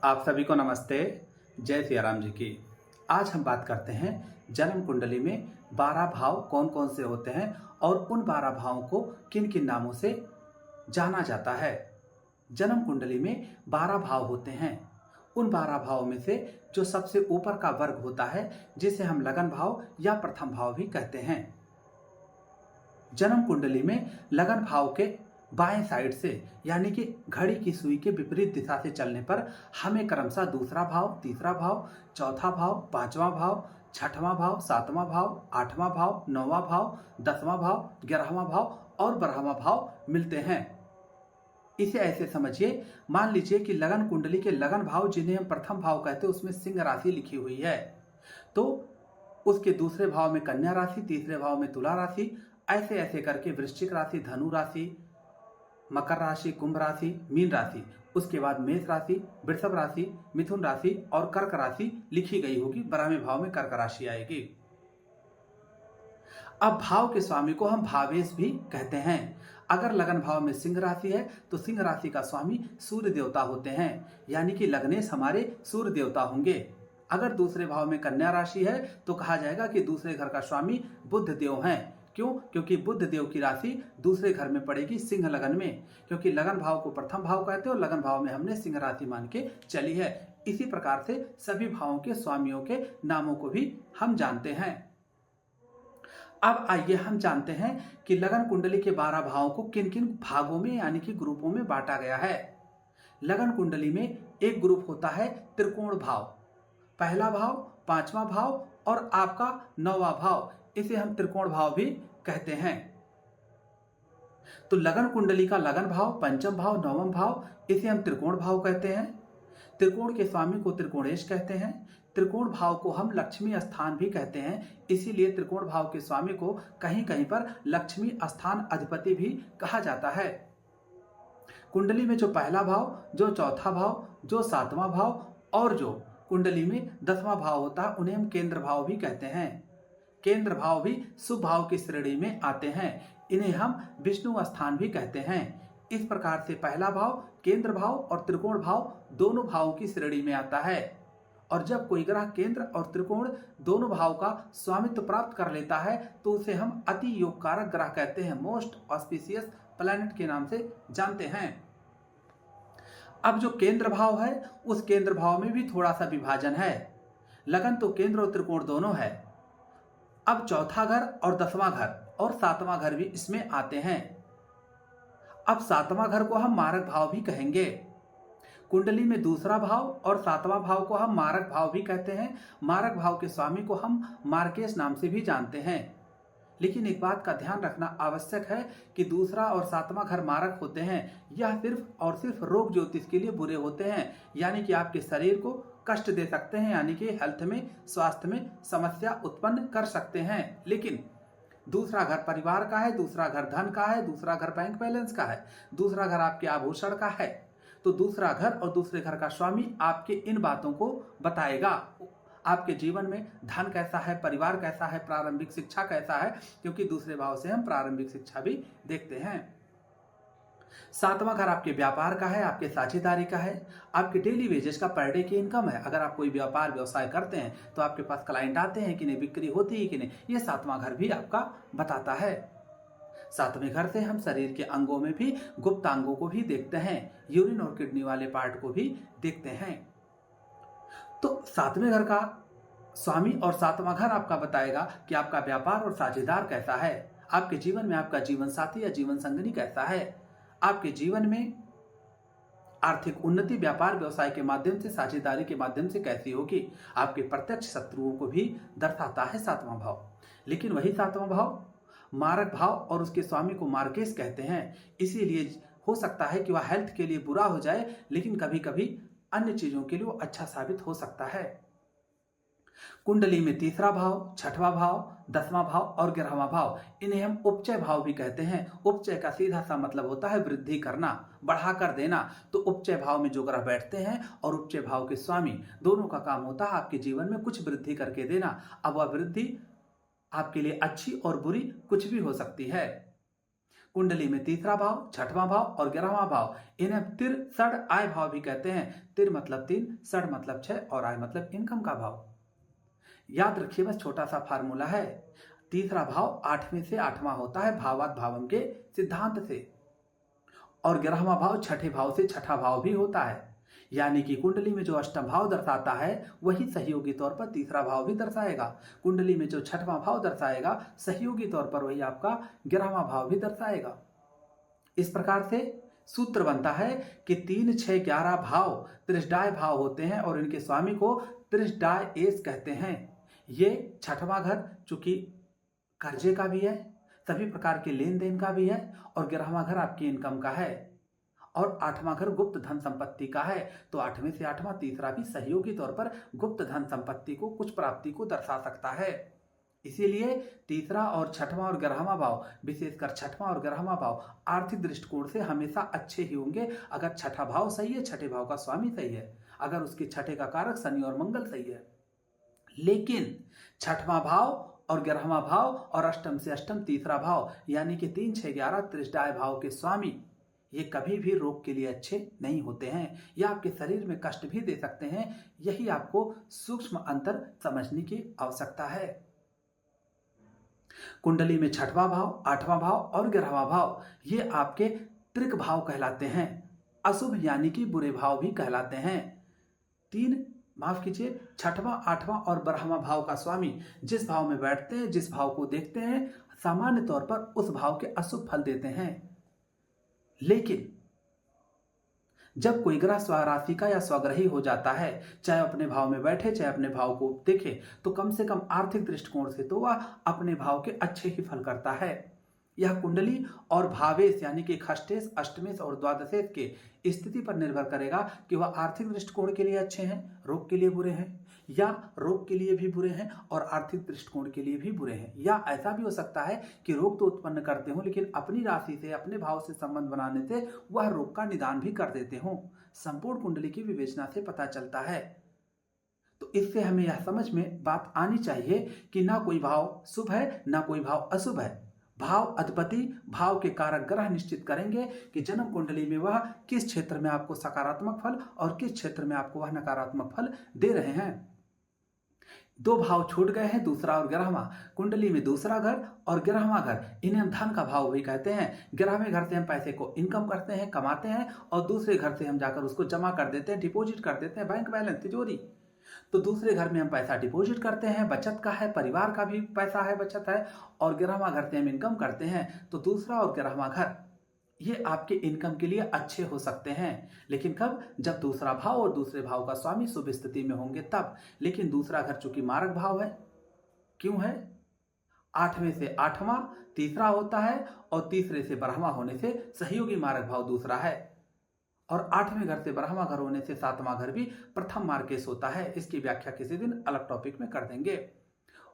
आप सभी को नमस्ते। जय सिया राम जी की। आज हम बात करते हैं जन्म कुंडली में 12 भाव कौन कौन से होते हैं और उन 12 भावों को किन किन नामों से जाना जाता है। जन्म कुंडली में 12 भाव होते हैं। उन 12 भावों में से जो सबसे ऊपर का वर्ग होता है जिसे हम लगन भाव या प्रथम भाव भी कहते हैं। जन्म कुंडली में लगन भाव के बाएं साइड से यानी कि घड़ी की सुई के विपरीत दिशा से चलने पर हमें क्रमशः दूसरा भाव, तीसरा भाव, चौथा भाव, पांचवा भाव, छठवां भाव, सातवां भाव, आठवां भाव, नौवां भाव, 10वां भाव, 11वां भाव और 12वां भाव मिलते हैं। इसे ऐसे समझिए, मान लीजिए कि लगन कुंडली के लगन भाव जिन्हें हम प्रथम भाव कहते हैं उसमें सिंह राशि लिखी हुई है, तो उसके दूसरे भाव में कन्या राशि, तीसरे भाव में तुला राशि, ऐसे ऐसे करके वृश्चिक राशि, धनु राशि, मकर राशि, कुंभ राशि, मीन राशि, उसके बाद मेष राशि, वृषभ राशि, मिथुन राशि और कर्क राशि लिखी गई होगी। 12वें भाव में कर्क राशि आएगी। अब भाव के स्वामी को हम भावेश भी कहते हैं। अगर लगन भाव में सिंह राशि है तो सिंह राशि का स्वामी सूर्य देवता होते हैं, यानी कि लग्नेश हमारे सूर्य देवता होंगे। अगर दूसरे भाव में कन्या राशि है तो कहा जाएगा कि दूसरे घर का स्वामी बुध देव हैं। क्यों? क्योंकि बुध देव की राशि दूसरे घर में पड़ेगी सिंह लगन में, क्योंकि लगन भाव को प्रथम भाव कहते हैं और लगन भाव में हमने सिंह राशि मान के चली है। इसी प्रकार से सभी भावों के स्वामियों के नामों को भी हम जानते हैं। अब आइए हम जानते हैं कि लगन कुंडली के 12 भावों को किन किन भागों में यानी कि ग्रुपों में बांटा गया है। लगन कुंडली में एक ग्रुप होता है त्रिकोण भाव, पहला भाव, पांचवा भाव और आपका 9वां भाव, इसे हम त्रिकोण भाव भी कहते हैं। तो लगन कुंडली का लगन भाव, पंचम भाव, 9वां भाव, इसे हम त्रिकोण भाव कहते हैं। त्रिकोण के स्वामी को त्रिकोणेश कहते हैं। त्रिकोण भाव को हम लक्ष्मी स्थान भी कहते हैं, इसीलिए त्रिकोण भाव के स्वामी को कहीं कहीं पर लक्ष्मी स्थान अधिपति भी कहा जाता है। कुंडली में जो पहला भाव, जो चौथा भाव, जो सातवां भाव और जो कुंडली में 10वां भाव होता है उन्हें हम केंद्र भाव भी कहते हैं। केंद्र भाव भी शुभ भाव की श्रेणी में आते हैं, इन्हें हम विष्णु स्थान भी कहते हैं। इस प्रकार से पहला भाव, केंद्र भाव और त्रिकोण भाव दोनों भावों की श्रेणी में आता है। और जब कोई ग्रह केंद्र और त्रिकोण दोनों भाव का स्वामित्व प्राप्त कर लेता है तो उसे हम अति योगकारक ग्रह कहते हैं, मोस्ट ऑस्पिशियस प्लैनेट के नाम से जानते हैं। अब जो केंद्र भाव है उस केंद्र भाव में भी थोड़ा सा विभाजन है। लगन तो केंद्र और त्रिकोण दोनों है। अब चौथा घर और 10वां घर और 7वां घर भी इसमें आते हैं। अब 7वां घर को हम मारक भाव भी कहेंगे। कुंडली में दूसरा भाव और 7वां भाव को हम मारक भाव भी कहते हैं। मारक भाव के स्वामी को हम मार्केश नाम से भी जानते हैं। लेकिन एक बात का ध्यान रखना आवश्यक है कि दूसरा और 7वां घर मारक होते हैं, यह सिर्फ और सिर्फ रोग ज्योतिष के लिए बुरे होते हैं, यानी कि आपके शरीर को कष्ट दे सकते हैं, यानी कि हेल्थ में, स्वास्थ्य में समस्या उत्पन्न कर सकते हैं। लेकिन दूसरा घर परिवार का है, दूसरा घर धन का है, दूसरा घर बैंक बैलेंस का है, दूसरा घर आपके आभूषण का है, तो दूसरा घर और दूसरे घर का स्वामी आपके इन बातों को बताएगा। आपके जीवन में धन कैसा है, परिवार कैसा है, प्रारंभिक शिक्षा कैसा है, क्योंकि दूसरे भाव से हम प्रारंभिक शिक्षा भी देखते हैं। 7वां घर आपके व्यापार का है, आपके साझेदारी का है, आपके डेली वेजेस का, पर डे की इनकम है। अगर आप कोई व्यापार व्यवसाय करते हैं तो आपके पास क्लाइंट आते हैं कि नहीं, बिक्री होती है कि नहीं, ये 7वां घर भी आपका बताता है। 7वें घर से हम शरीर के अंगों में भी गुप्त अंगों को भी देखते हैं, यूरिन और किडनी वाले पार्ट को भी देखते हैं। तो 7वें घर का स्वामी और 7वां घर आपका बताएगा कि आपका व्यापार और साझेदार कैसा है, आपके जीवन में आपका जीवन साथी या जीवन संगनी कैसा है, आपके जीवन में आर्थिक उन्नति व्यापार व्यवसाय के माध्यम से, साझेदारी के माध्यम से कैसी होगी। आपके प्रत्यक्ष शत्रुओं को भी दर्शाता है 7वां भाव। लेकिन वही 7वां भाव मारक भाव और उसके स्वामी को मार्केश कहते हैं, इसीलिए हो सकता है कि वह हेल्थ के लिए बुरा हो जाए, लेकिन कभी कभी अन्य चीजों के लिए वो अच्छा साबित हो सकता है। कुंडली में तीसरा भाव, छठवां भाव, 10वां भाव और 11वां भाव, इन्हें हम उपचय भाव भी कहते हैं। उपचय का सीधा सा मतलब होता है वृद्धि करना, बढ़ाकर देना। तो उपचय भाव में जो ग्रह बैठते हैं और उपचय भाव के स्वामी, दोनों का काम होता है आपके जीवन में कुछ वृद्धि करके देना। अब वह वृद्धि आपके लिए अच्छी और बुरी कुछ भी हो सकती है। कुंडली में तीसरा भाव, छठवां भाव और 11वां भाव, इन्हें तिर षड आय भाव भी कहते हैं। तिर मतलब 3, षड मतलब 6 और आय मतलब इनकम का भाव। याद रखिए, बस छोटा सा फार्मूला है। तीसरा भाव 8वें से 8वां होता है भावात भावम के सिद्धांत से, और 11वां भाव छठे भाव से छठा भाव भी होता है। यानी कि कुंडली में जो अष्टम भाव दर्शाता है वही सहयोगी तौर पर तीसरा भाव भी दर्शाएगा। कुंडली में जो छठवां भाव दर्शाएगा सहयोगी तौर पर वही आपका 11वां भाव भी दर्शाएगा। इस प्रकार से सूत्र बनता है कि 3, 6, 11 भाव त्रिष्टाय भाव होते हैं और इनके स्वामी को त्रिष्टाय एस कहते हैं। ये छठवां घर चूंकि कर्जे का भी है, सभी प्रकार के लेन देन का भी है, और 11वां घर आपकी इनकम का है, और 8वां घर गुप्त धन संपत्ति का है। तो 8वें से 8वां तीसरा भी सहयोगी तौर पर गुप्त धन संपत्ति को, कुछ प्राप्ति को दर्शा सकता है। इसीलिए तीसरा और छठवां और 11वां भाव, विशेषकर छठवां और 11वां भाव आर्थिक दृष्टिकोण से हमेशा अच्छे ही होंगे अगर छठा भाव सही है, छठे भाव का स्वामी सही है, अगर उसके छठे का कारक शनि और मंगल सही है। लेकिन छठवां भाव और 11वां भाव और अष्टम से अष्टम तीसरा भाव यानी कि 3, 6, 11 त्रिष्टाय भाव के स्वामी ये कभी भी रोग के लिए अच्छे नहीं होते हैं, या आपके शरीर में कष्ट भी दे सकते हैं। यही आपको सूक्ष्म अंतर समझने की आवश्यकता है। कुंडली में छठवां भाव, 8वां भाव और 11वां भाव ये आपके त्रिक भाव कहलाते हैं, अशुभ यानी कि बुरे भाव भी कहलाते हैं। माफ कीजिए, छठवां, 8वां और 12वां भाव का स्वामी जिस भाव में बैठते हैं, जिस भाव को देखते हैं, सामान्य तौर पर उस भाव के अशुभ फल देते हैं। लेकिन जब कोई ग्रह स्वराशि का या स्वग्रही हो जाता है, चाहे अपने भाव में बैठे चाहे अपने भाव को देखे, तो कम से कम आर्थिक दृष्टिकोण से तो वह अपने भाव के अच्छे ही फल करता है। यह कुंडली और भावेश यानी कि खष्टेश, अष्टमेश और द्वादशेश के स्थिति पर निर्भर करेगा कि वह आर्थिक दृष्टिकोण के लिए अच्छे हैं, रोग के लिए बुरे हैं, या रोग के लिए भी बुरे हैं और आर्थिक दृष्टिकोण के लिए भी बुरे हैं। या ऐसा भी हो सकता है कि रोग तो उत्पन्न करते हो लेकिन अपनी राशि से, अपने भाव से संबंध बनाने से वह रोग का निदान भी कर देते हो। संपूर्ण कुंडली की विवेचना से पता चलता है। तो इससे हमें यह समझ में बात आनी चाहिए कि ना कोई भाव शुभ है ना कोई भाव अशुभ है। भाव अधिपति, भाव के कारक ग्रह निश्चित करेंगे कि जन्म कुंडली में वह किस क्षेत्र में आपको सकारात्मक फल और किस क्षेत्र में आपको वह नकारात्मक फल दे रहे हैं। 2 भाव छूट गए हैं, दूसरा और 11वां। कुंडली में दूसरा घर और 11वां घर, इन्हें हम धन का भाव भी कहते हैं। 11वें घर से हम पैसे को इनकम करते हैं, कमाते हैं, और दूसरे घर से हम जाकर उसको जमा कर देते हैं, डिपॉजिट कर देते हैं, बैंक बैलेंस, तिजोरी। तो दूसरे घर में हम पैसा डिपॉजिट करते हैं, बचत का है, परिवार का भी पैसा है, बचत है, और 11वां घर से हम इनकम करते हैं। तो दूसरा और 11वां घर ये आपके इनकम के लिए अच्छे हो सकते हैं, लेकिन कब? जब दूसरा भाव और दूसरे भाव का स्वामी शुभ स्थिति में होंगे तब। लेकिन दूसरा घर चूंकि मारक भाव है, क्यों है? 8वें से 8वां तीसरा होता है और तीसरे से 12वां होने से सहयोगी मारक भाव दूसरा है, और 8वें घर से 12वां घर होने से 7वां घर भी प्रथम मार्केश होता है। इसकी व्याख्या किसी दिन अलग टॉपिक में कर देंगे।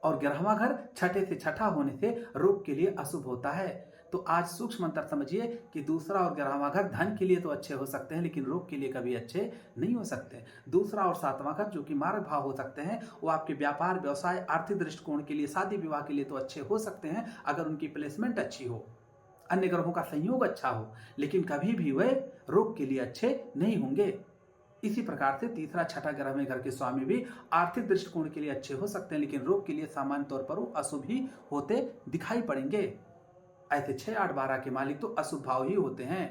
और 11वां घर छठे से छठा होने से रोग के लिए अशुभ होता है। तो आज सूक्ष्म अंतर समझिए कि दूसरा और 11वां घर धन के लिए तो अच्छे हो सकते हैं लेकिन रोग के लिए कभी अच्छे नहीं हो सकते। दूसरा और 7वां घर जो कि मारक भाव हो सकते हैं, वो आपके व्यापार, व्यवसाय, आर्थिक दृष्टिकोण के लिए, शादी विवाह के लिए तो अच्छे हो सकते हैं अगर उनकी प्लेसमेंट अच्छी हो, अन्य ग्रहों का संयोग अच्छा हो, लेकिन कभी भी वे रोग के लिए अच्छे नहीं होंगे। इसी प्रकार से तीसरा, छठा, 11वें घर के स्वामी भी आर्थिक दृष्टिकोण के लिए अच्छे हो सकते हैं लेकिन रोग के लिए सामान्य तौर पर वो अशुभ ही होते दिखाई पड़ेंगे। ऐसे 6, 8, 12 के मालिक तो अशुभ भाव ही होते हैं।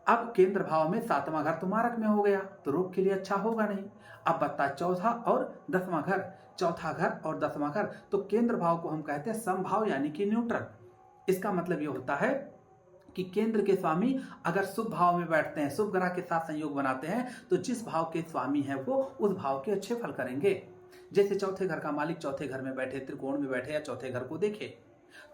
अब केंद्र भाव में 7वां घर तो मारक में हो गया तो रोग के लिए अच्छा होगा नहीं। अब बता चौथा और 10वां घर, चौथा घर और 10वां घर, तो केंद्र भाव को हम कहते हैं समभाव यानी कि न्यूट्रल। इसका मतलब ये होता है कि केंद्र के स्वामी अगर शुभ भाव में बैठते हैं, शुभ ग्रह के साथ संयोग बनाते हैं, तो जिस भाव के स्वामी हैं वो उस भाव के अच्छे फल करेंगे। जैसे चौथे घर का मालिक चौथे घर में बैठे, त्रिकोण में बैठे या चौथे घर को देखे,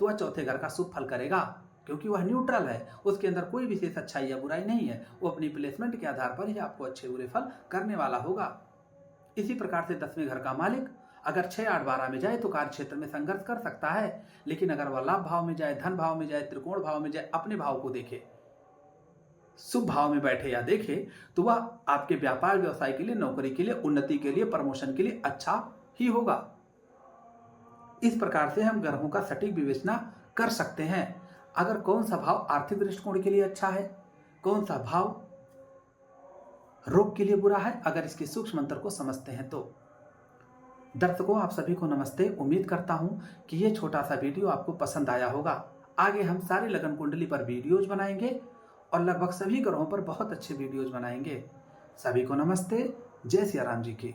तो वह चौथे घर का शुभ फल करेगा क्योंकि वह न्यूट्रल है, उसके अंदर कोई विशेष अच्छाई या बुराई नहीं है। वो अपनी प्लेसमेंट के आधार पर ही आपको अच्छे बुरे फल करने वाला होगा। इसी प्रकार से 10वें घर का मालिक अगर 6, 8, 12 में जाए तो कार्य क्षेत्र में संघर्ष कर सकता है, लेकिन अगर वह लाभ भाव में जाए, धन भाव में जाए, त्रिकोण भाव में जाए, अपने भाव को देखे, शुभ भाव में बैठे या देखे, तो वह आपके व्यापार, व्यवसाय के लिए, नौकरी के लिए, उन्नति के लिए, प्रमोशन के लिए अच्छा ही होगा। इस प्रकार से हम ग्रहों का सटीक विवेचना कर सकते हैं। अगर कौन सा भाव आर्थिक दृष्टिकोण के लिए अच्छा है, कौन सा भाव रोग के लिए बुरा है, अगर इसके सूक्ष्म मंत्र को समझते हैं तो। दर्शकों, आप सभी को नमस्ते। उम्मीद करता हूं कि ये छोटा सा वीडियो आपको पसंद आया होगा। आगे हम सारी लगन कुंडली पर वीडियोज बनाएंगे और लगभग सभी ग्रहों पर बहुत अच्छे वीडियोज बनाएंगे। सभी को नमस्ते। जय सिया राम जी की।